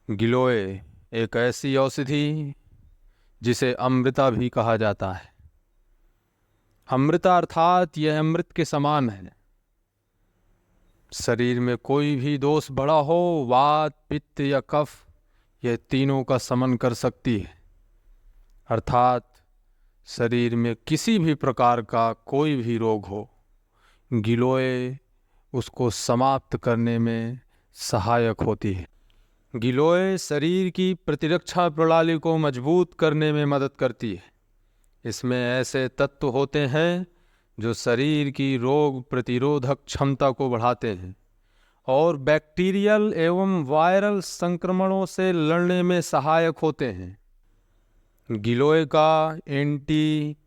गिलोय एक ऐसी औषधि जिसे अमृता भी कहा जाता है। अमृता अर्थात यह अमृत के समान है। शरीर में कोई भी दोष बड़ा हो, वात, पित्त या कफ, यह तीनों का शमन कर सकती है। अर्थात शरीर में किसी भी प्रकार का कोई भी रोग हो, गिलोय उसको समाप्त करने में सहायक होती है। गिलोय शरीर की प्रतिरक्षा प्रणाली को मजबूत करने में मदद करती है। इसमें ऐसे तत्व होते हैं जो शरीर की रोग प्रतिरोधक क्षमता को बढ़ाते हैं और बैक्टीरियल एवं वायरल संक्रमणों से लड़ने में सहायक होते हैं। गिलोय का एंटी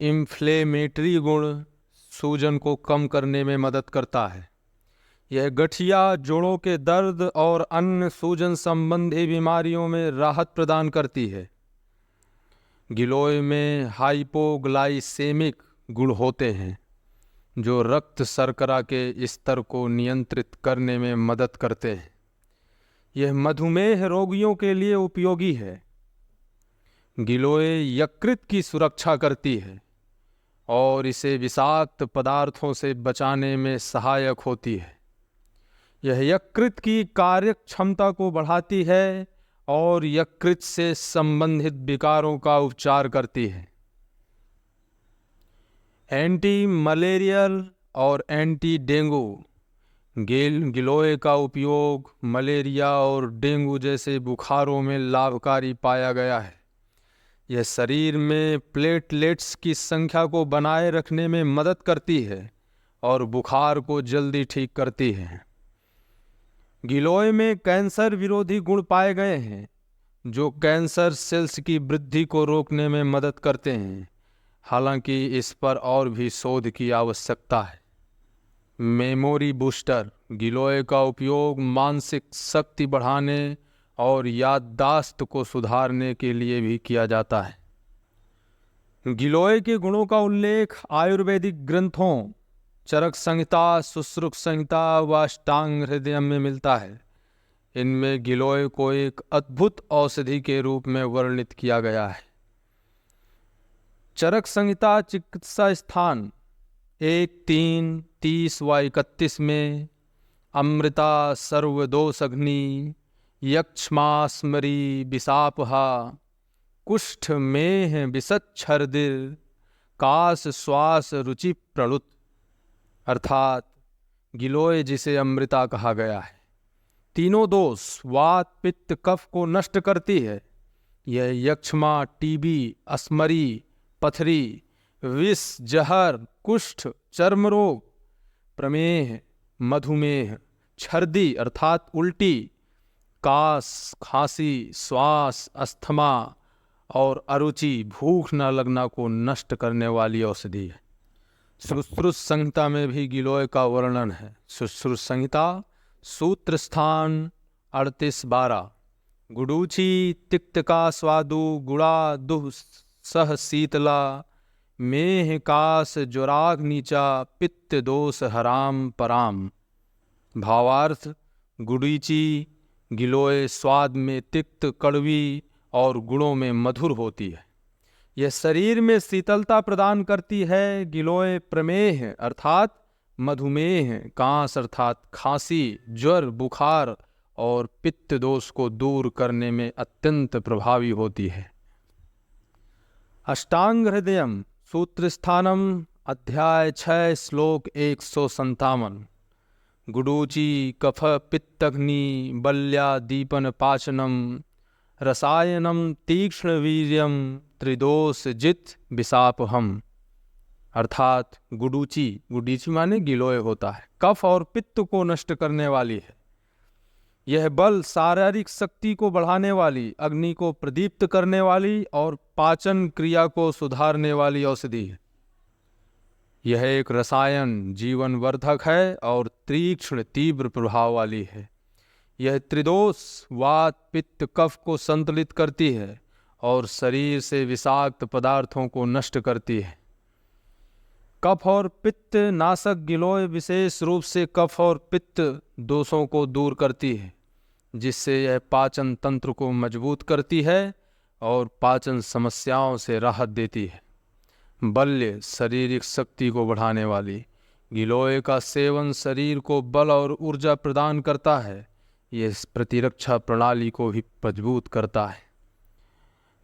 इंफ्लेमेटरी गुण सूजन को कम करने में मदद करता है। यह गठिया, जोड़ों के दर्द और अन्य सूजन संबंधी बीमारियों में राहत प्रदान करती है। गिलोय में हाइपोग्लाइसेमिक गुण होते हैं जो रक्त शर्करा के स्तर को नियंत्रित करने में मदद करते हैं। यह मधुमेह रोगियों के लिए उपयोगी है। गिलोय यकृत की सुरक्षा करती है और इसे विषाक्त पदार्थों से बचाने में सहायक होती है। यह यकृत की कार्य क्षमता को बढ़ाती है और यकृत से संबंधित विकारों का उपचार करती है। एंटी मलेरियल और एंटी डेंगू गिलोय का उपयोग मलेरिया और डेंगू जैसे बुखारों में लाभकारी पाया गया है। यह शरीर में प्लेटलेट्स की संख्या को बनाए रखने में मदद करती है और बुखार को जल्दी ठीक करती है। गिलोय में कैंसर विरोधी गुण पाए गए हैं जो कैंसर सेल्स की वृद्धि को रोकने में मदद करते हैं। हालांकि इस पर और भी शोध की आवश्यकता है। मेमोरी बूस्टर गिलोय का उपयोग मानसिक शक्ति बढ़ाने और याददाश्त को सुधारने के लिए भी किया जाता है। गिलोय के गुणों का उल्लेख आयुर्वेदिक ग्रंथों चरक संहिता, सुश्रुत संहिता व अष्टांग हृदय में मिलता है। इनमें गिलोय को एक अद्भुत औषधि के रूप में वर्णित किया गया है। चरक संहिता चिकित्सा स्थान 1, 3, 30 व 31 में अमृता सर्वदोष अग्नि यक्ष्मास्मरी विषापहा कुष्ठ मेह विषच्छर्दिर काश श्वास रुचि प्रणुत अर्थात गिलोय जिसे अमृता कहा गया है, तीनों दोष वात, पित्त, कफ को नष्ट करती है। यह यक्ष्मा, टीबी, अस्मरी, पथरी, विष, जहर, कुष्ठ, चर्म रोग, प्रमेह, मधुमेह, छर्दी अर्थात उल्टी, कास, खांसी, श्वास, अस्थमा और अरुचि, भूख न लगना को नष्ट करने वाली औषधि है। सुश्रुत संहिता में भी गिलोय का वर्णन है। सुश्रुत संहिता सूत्र स्थान 38-12 गुडूची तिक्तका स्वादु गुड़ा दुह सह शीतला मेह कास ज्वराग नीचा पित्त दोष हराम पराम। भावार्थ, गुडीची गिलोय स्वाद में तिक्त, कड़वी और गुणों में मधुर होती है। यह शरीर में शीतलता प्रदान करती है। गिलोय प्रमेह अर्थात मधुमेह, कांस अर्थात खांसी, ज्वर, बुखार और पित्त दोष को दूर करने में अत्यंत प्रभावी होती है। अष्टांग हृदयम सूत्र स्थानम अध्याय 6 श्लोक 157 गुडूची कफ पित्तग्नि बल्या दीपन पाचनम रसायनम तीक्ष्ण वीर्यम त्रिदोष जित विषापहम अर्थात गुडूची माने गिलोय होता है, कफ और पित्त को नष्ट करने वाली है। यह बल, शारीरिक शक्ति को बढ़ाने वाली, अग्नि को प्रदीप्त करने वाली और पाचन क्रिया को सुधारने वाली औषधि है। यह एक रसायन जीवन वर्धक है और तीक्ष्ण तीव्र प्रभाव वाली है। यह त्रिदोष वात, पित्त, कफ को संतुलित करती है और शरीर से विषाक्त पदार्थों को नष्ट करती है। कफ और पित्त नाशक गिलोय विशेष रूप से कफ और पित्त दोषों को दूर करती है। जिससे यह पाचन तंत्र को मजबूत करती है और पाचन समस्याओं से राहत देती है। बल्य शारीरिक शक्ति को बढ़ाने वाली गिलोय का सेवन शरीर को बल और ऊर्जा प्रदान करता है। यह प्रतिरक्षा प्रणाली को भी मजबूत करता है।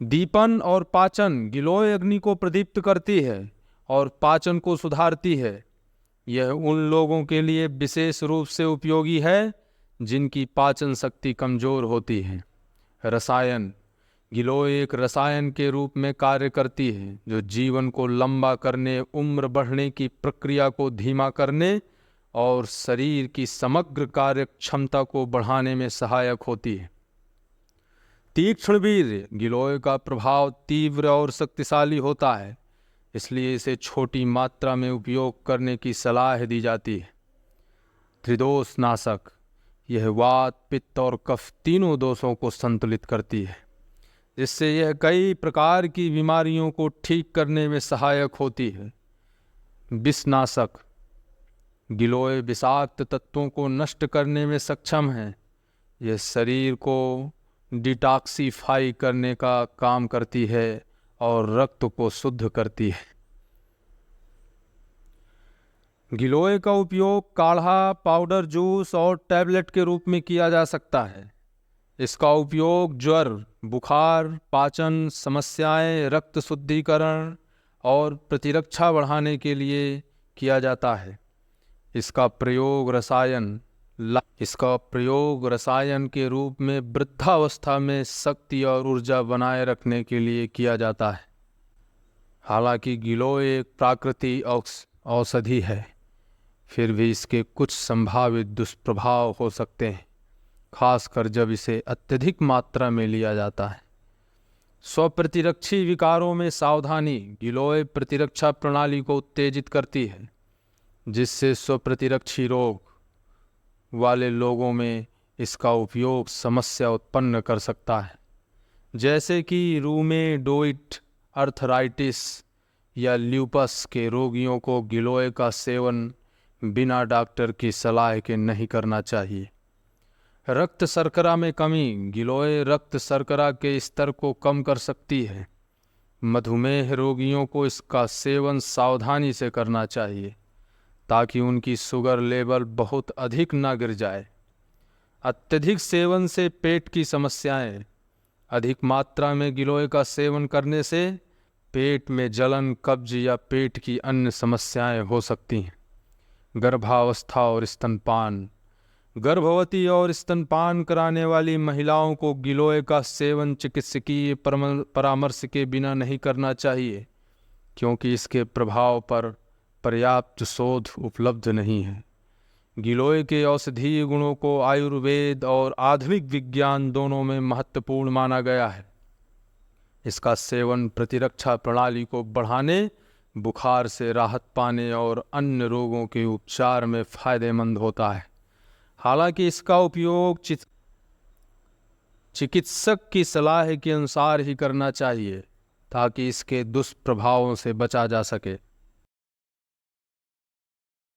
दीपन और पाचन गिलोय अग्नि को प्रदीप्त करती है और पाचन को सुधारती है। यह उन लोगों के लिए विशेष रूप से उपयोगी है जिनकी पाचन शक्ति कमजोर होती है। रसायन गिलोय एक रसायन के रूप में कार्य करती है जो जीवन को लंबा करने, उम्र बढ़ने की प्रक्रिया को धीमा करने और शरीर की समग्र कार्य क्षमता को बढ़ाने में सहायक होती है। तीक्ष्ण वीर्य गिलोय का प्रभाव तीव्र और शक्तिशाली होता है, इसलिए इसे छोटी मात्रा में उपयोग करने की सलाह दी जाती है। त्रिदोष नाशक यह वात, पित्त और कफ तीनों दोषों को संतुलित करती है, जिससे यह कई प्रकार की बीमारियों को ठीक करने में सहायक होती है। विषनाशक गिलोय विषाक्त तत्वों को नष्ट करने में सक्षम है। यह शरीर को डिटॉक्सिफाई करने का काम करती है और रक्त को शुद्ध करती है। गिलोय का उपयोग काढ़ा, पाउडर, जूस और टैबलेट के रूप में किया जा सकता है। इसका उपयोग ज्वर, बुखार, पाचन समस्याएं, रक्त शुद्धिकरण और प्रतिरक्षा बढ़ाने के लिए किया जाता है। इसका प्रयोग रसायन के रूप में वृद्धावस्था में शक्ति और ऊर्जा बनाए रखने के लिए किया जाता है। हालांकि गिलोय एक प्राकृतिक औषधि है, फिर भी इसके कुछ संभावित दुष्प्रभाव हो सकते हैं, खासकर जब इसे अत्यधिक मात्रा में लिया जाता है। स्वप्रतिरक्षी विकारों में सावधानी गिलोय प्रतिरक्षा प्रणाली को उत्तेजित करती है, जिससे स्वप्रतिरक्षी रोग वाले लोगों में इसका उपयोग समस्या उत्पन्न कर सकता है, जैसे कि रूमेटॉइड अर्थराइटिस या ल्यूपस के रोगियों को गिलोय का सेवन बिना डॉक्टर की सलाह के नहीं करना चाहिए। रक्त शर्करा में कमी गिलोय रक्त शर्करा के स्तर को कम कर सकती है। मधुमेह रोगियों को इसका सेवन सावधानी से करना चाहिए ताकि उनकी शुगर लेवल बहुत अधिक ना गिर जाए। अत्यधिक सेवन से पेट की समस्याएं अधिक मात्रा में गिलोय का सेवन करने से पेट में जलन, कब्ज या पेट की अन्य समस्याएं हो सकती हैं। गर्भावस्था और स्तनपान गर्भवती और स्तनपान कराने वाली महिलाओं को गिलोय का सेवन चिकित्सकीय परामर्श के बिना नहीं करना चाहिए, क्योंकि इसके प्रभाव पर पर्याप्त शोध उपलब्ध नहीं है। गिलोय के औषधीय गुणों को आयुर्वेद और आधुनिक विज्ञान दोनों में महत्वपूर्ण माना गया है। इसका सेवन प्रतिरक्षा प्रणाली को बढ़ाने, बुखार से राहत पाने और अन्य रोगों के उपचार में फायदेमंद होता है। हालांकि इसका उपयोग चिकित्सक की सलाह के अनुसार ही करना चाहिए ताकि इसके दुष्प्रभावों से बचा जा सके।